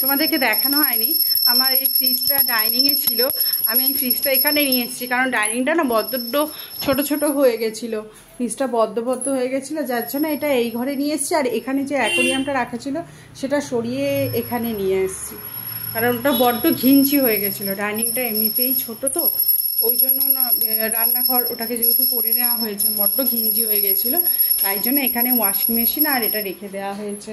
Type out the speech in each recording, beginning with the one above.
তোমাদেরকে দেখানো হয়নি, আমার এই ফ্রিজটা ডাইনিংয়ে ছিল। আমি এই ফ্রিজটা এখানে নিয়ে এসেছি, কারণ ডাইনিংটা না বড্ড ছোট ছোট হয়ে গেছিলো, ফ্রিজটা বদ্ধ হয়ে গেছিলো, যার জন্য এটা এই ঘরে নিয়ে এসেছি। আর এখানে যে অ্যাকোরিয়ামটা রাখা ছিল সেটা সরিয়ে এখানে নিয়ে এসেছি, কারণ ওটা বড্ড ঘিঞ্চি হয়ে গেছিলো। ডাইনিংটা এমনিতেই ছোট, তো ওই জন্য না রান্নাঘর ওটাকে যেহেতু করে নেওয়া হয়েছে, বড্ড ঘিঞ্জি হয়ে গেছিলো, তাই জন্য এখানে ওয়াশিং মেশিন আর এটা রেখে দেওয়া হয়েছে।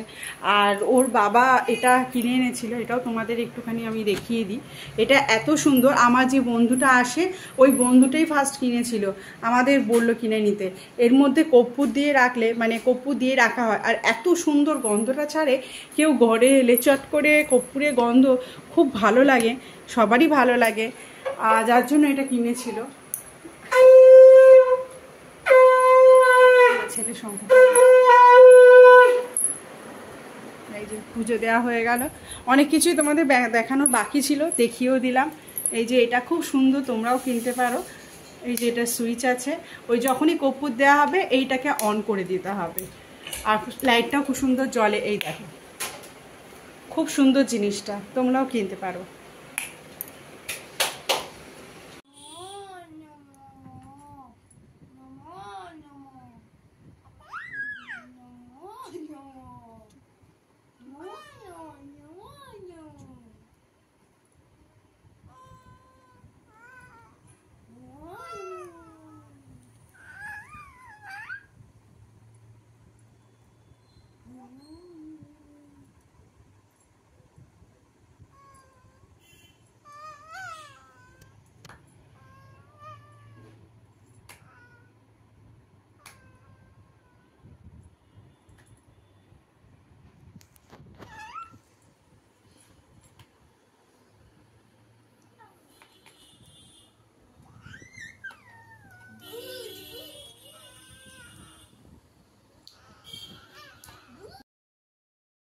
আর ওর বাবা এটা কিনে এনেছিল, এটাও তোমাদের একটুখানি আমি দেখিয়ে দিই। এটা এত সুন্দর, আমার যে বন্ধুটা আসে ওই বন্ধুটাই ফার্স্ট কিনেছিল, আমাদের বললো কিনে নিতে। এর মধ্যে কর্পূর দিয়ে রাখলে, মানে কর্পূর দিয়ে রাখা হয়, আর এত সুন্দর গন্ধটা ছাড়ে, কেউ ঘরে এলে চট করে কর্পূরের গন্ধ খুব ভালো লাগে, সবারই ভালো লাগে, যার জন্য এটা কিনেছিল। ছেলে সংখ্যা এই যে পুজো দেওয়া হয়ে গেল, অনেক কিছুই তোমাদের দেখানো বাকি ছিল, দেখিয়েও দিলাম। এই যে এটা খুব সুন্দর, তোমরাও কিনতে পারো। এই যে এটা সুইচ আছে, ওই যখনই কর্পূর দেওয়া হবে এইটাকে অন করে দিতে হবে, আর লাইটটাও খুব সুন্দর জ্বলে। এই দেখো, খুব সুন্দর জিনিসটা, তোমরাও কিনতে পারো।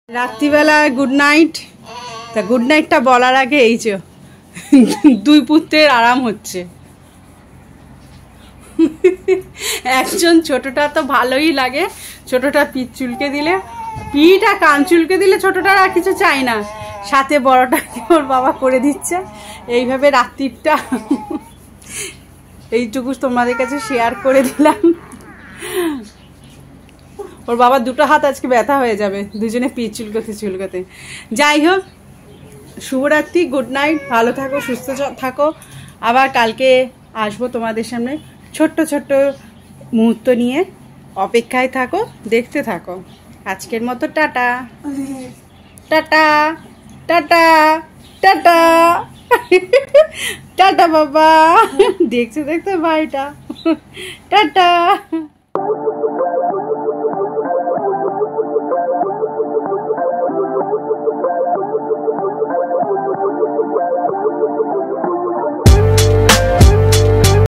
রাত্রিবেলা গুড নাইট। তা গুড নাইটটা বলার আগে এই যে দুই পুত্রের আরাম হচ্ছে। একজন ছোটটা তো ভালোই লাগে, ছোটটা পিঠ চুলকে দিলে, পিঠ আর কান চুলকে দিলে ছোটটার আর কিছু চাই না, সাথে বড়টাকে ওর বাবা করে দিচ্ছে। এইভাবে রাত্রিটা এইটুকু তোমাদের কাছে শেয়ার করে দিলাম। ওর বাবার দুটো হাত আজকে ব্যথা হয়ে যাবে, দুজনে পিঠ চুলকোতে। যাই হোক, শুভরাত্রি, গুড নাইট, ভালো থাকো, সুস্থ থাকো। আবার কালকে আসবো তোমাদের সামনে ছোট্ট ছোট্ট মুহূর্ত নিয়ে, অপেক্ষায় থাকো, দেখতে থাকো। আজকের মতো tata tata tata tata tata বাবা, দেখতে ভাইটা, টাটা।